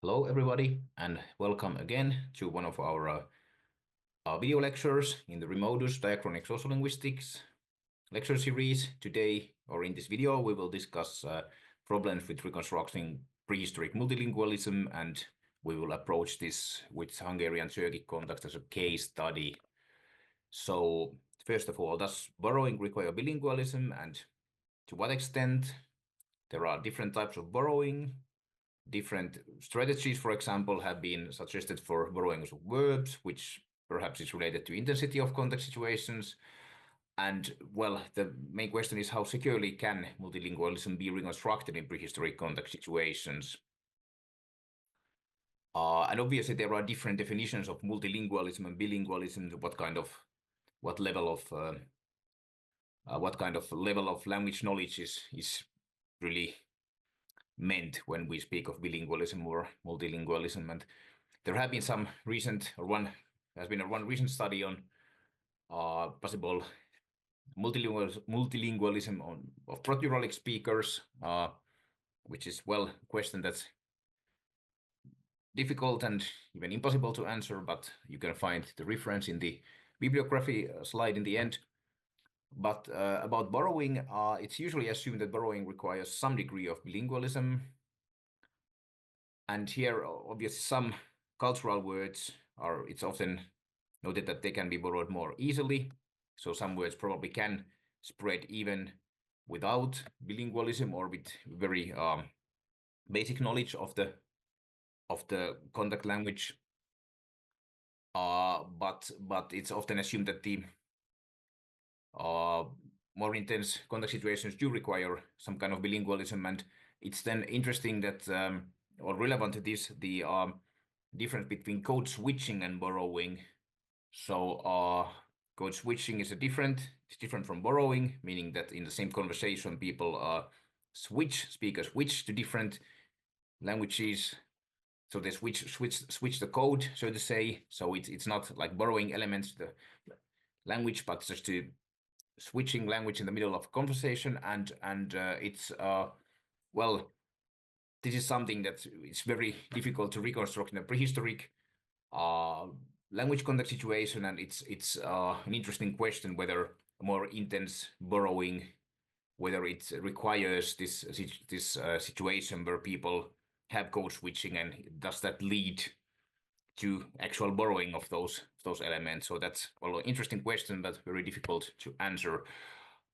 Hello, everybody, and welcome again to one of our video lectures in the REMODUS Diachronic Sociolinguistics lecture series. Today, or in this video, we will discuss problems with reconstructing prehistoric multilingualism, and we will approach this with Hungarian Turkic context as a case study. So, first of all, does borrowing require bilingualism, and to what extent? There are different types of borrowing. Different strategies, for example, have been suggested for borrowing of verbs, which perhaps is related to intensity of context situations. And well, the main question is how securely can multilingualism be reconstructed in prehistoric context situations? And obviously there are different definitions of multilingualism and bilingualism, what kind of level of language knowledge is really meant when we speak of bilingualism or multilingualism. And there have been some recent, or one recent study on possible multilingualism of Proto-Uralic speakers, which is, well, a question that's difficult and even impossible to answer, but you can find the reference in the bibliography slide in the end. But about borrowing, it's usually assumed that borrowing requires some degree of bilingualism. And here, obviously, some cultural words it's often noted that they can be borrowed more easily. So some words probably can spread even without bilingualism or with very basic knowledge of the contact language. But it's often assumed that the more intense contact situations do require some kind of bilingualism, and it's then interesting that or relevant to this the difference between code switching and borrowing. So code switching is different from borrowing, meaning that in the same conversation people speakers switch to different languages. So they switch the code, so to say. So it's not like borrowing elements to the language, but just to switching language in the middle of a conversation, and it's well, this is something that it's very difficult to reconstruct in a prehistoric language context situation, and it's an interesting question whether more intense borrowing, whether it requires this situation where people have code switching, and does that lead to actual borrowing of those elements. So that's an interesting question, but very difficult to answer.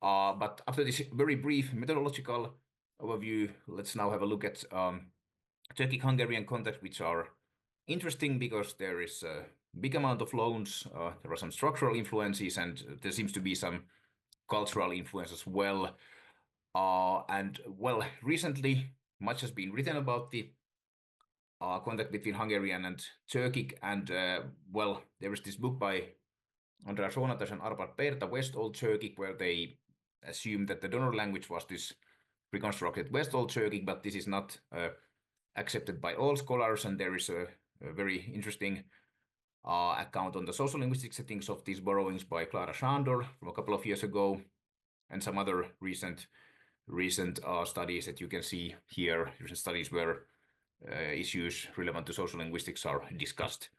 But after this very brief methodological overview, let's now have a look at Turkic-Hungarian contexts, which are interesting because there is a big amount of loans, there are some structural influences, and there seems to be some cultural influence as well. And well, recently much has been written about the contact between Hungarian and Turkic, and well, there is this book by Andreas Roonatas and Arpad Perta, West Old Turkic, where they assume that the donor language was this reconstructed West Old Turkic, but this is not accepted by all scholars, and there is a very interesting account on the sociolinguistic settings of these borrowings by Clara Sándor from a couple of years ago, and some other recent studies that you can see here, recent studies where issues relevant to sociolinguistics are discussed.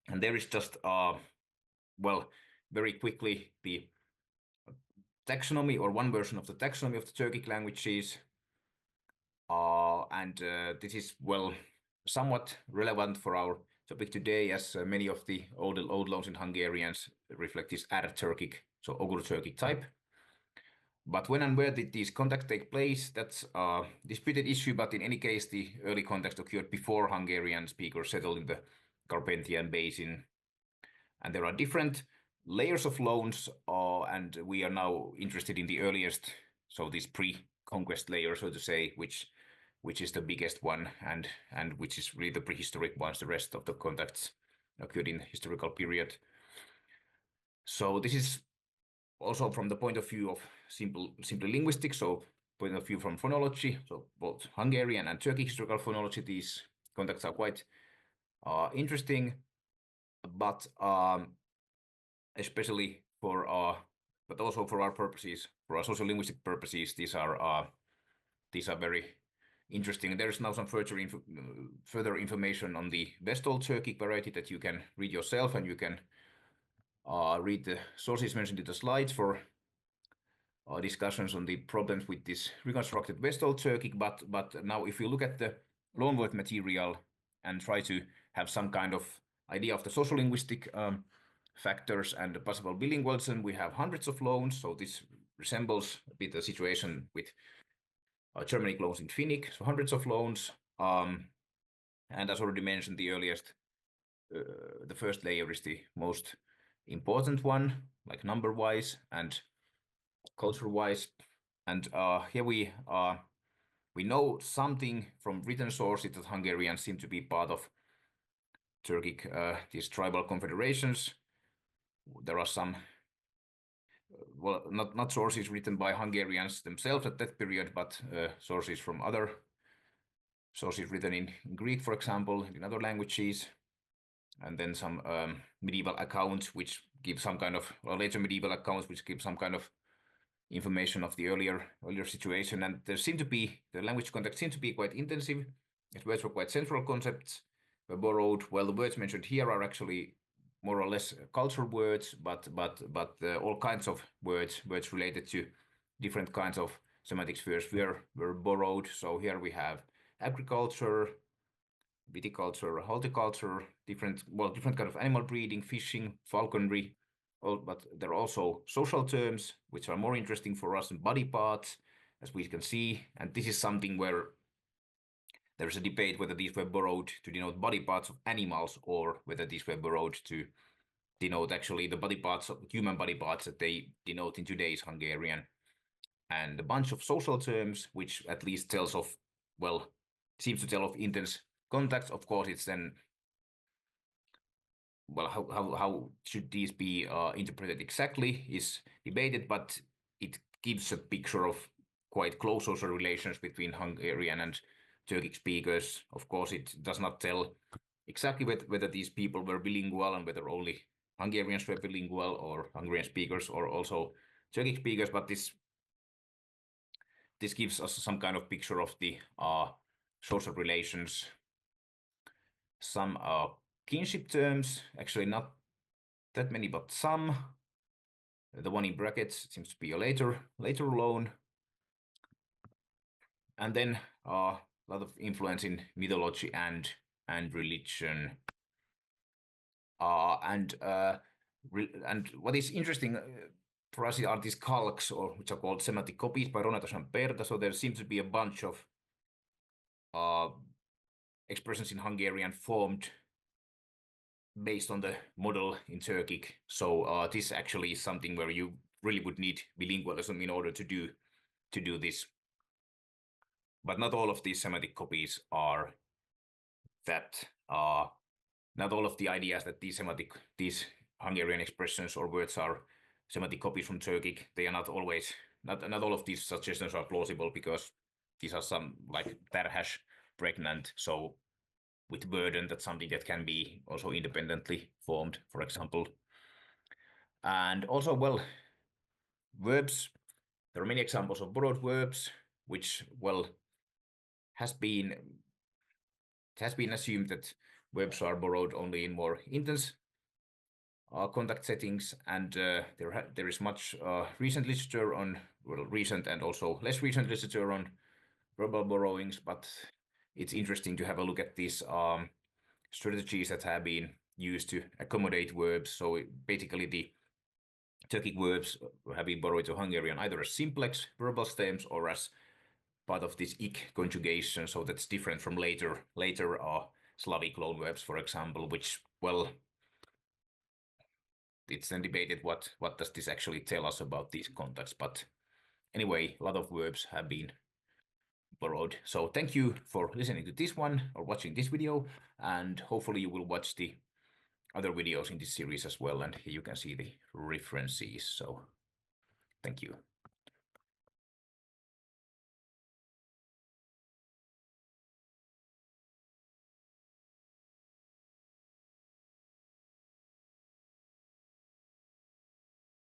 And there is just, well, very quickly the taxonomy, or one version of the taxonomy of the Turkic languages. And this is, well, somewhat relevant for our topic today, as many of the old loans in Hungarians reflect this R-Turkic, so Ogur-Turkic type. But when and where did these contacts take place? That's a disputed issue, but in any case, the early context occurred before Hungarian speakers settled in the Carpathian Basin. And there are different layers of loans, and we are now interested in the earliest, so this pre-conquest layer, so to say, which is the biggest one, and which is really the prehistoric ones. The rest of the contacts occurred in the historical period. So this is also from the point of view of simply linguistics, so point of view from phonology, so both Hungarian and Turkic historical phonology, these contacts are quite interesting, but especially for but also for our purposes, for our sociolinguistic purposes, these are very interesting. There's now some further information on the Westall Turkic variety that you can read yourself, and you can read the sources mentioned in the slides for discussions on the problems with this reconstructed Westall Turkic. But now if you look at the loanword material and try to have some kind of idea of the sociolinguistic factors and possible bilingualism, we have hundreds of loans. So this resembles a bit the situation with Germanic loans in Finnic, so hundreds of loans. And as already mentioned, the first layer is the most important one, like number-wise and culture-wise. And here we know something from written sources that Hungarians seem to be part of Turkic, these tribal confederations. There are some, well, not sources written by Hungarians themselves at that period, but sources from other sources written in Greek, for example, in other languages, and then some medieval accounts which give some kind of, or later medieval accounts which give some kind of information of the earlier situation. And there seemed to be, the language contact seemed to be quite intensive. The words were quite central concepts, were borrowed. Well, the words mentioned here are actually more or less culture words, but all kinds of words related to different kinds of semantic spheres were borrowed. So here we have agriculture, viticulture, horticulture, different kind of animal breeding, fishing, falconry. But there are also social terms which are more interesting for us, and body parts, as we can see. And this is something where there is a debate whether these were borrowed to denote body parts of animals or whether these were borrowed to denote actually the body parts of human body parts that they denote in today's Hungarian. And a bunch of social terms, which at least tells of, well, seems to tell of intense contacts. Of course, it's then, well, how should these be interpreted exactly is debated, but it gives a picture of quite close social relations between Hungarian and Turkic speakers. Of course, it does not tell exactly whether these people were bilingual and whether only Hungarians were bilingual or Hungarian speakers or also Turkic speakers, but this gives us some kind of picture of the social relations. Some kinship terms, actually not that many, but some. The one in brackets seems to be a later loan. And then a lot of influence in mythology and religion. And what is interesting for us are these calques, or which are called semantic copies by Ronatas and Perta. So there seems to be a bunch of expressions in Hungarian formed based on the model in Turkic. So this actually is something where you really would need bilingualism in order to do this. But not all of these semantic copies are that. Not all of the ideas that these Hungarian expressions or words are semantic copies from Turkic, they are not always, not all of these suggestions are plausible, because these are some like terhash, pregnant, so with burden, that's something that can be also independently formed, for example. And also, well, verbs, there are many examples of borrowed verbs, which, well, it has been assumed that verbs are borrowed only in more intense contact settings, and there is much recent literature on, well, recent and also less recent literature on verbal borrowings, but it's interesting to have a look at these strategies that have been used to accommodate verbs. So basically the Turkic verbs have been borrowed to Hungarian either as simplex verbal stems or as part of this ik conjugation. So that's different from later Slavic loan verbs, for example, which, well, it's then debated what does this actually tell us about these contacts. But anyway, a lot of verbs have been borrowed. So thank you for listening to this one or watching this video, and hopefully you will watch the other videos in this series as well, and here you can see the references. So thank you.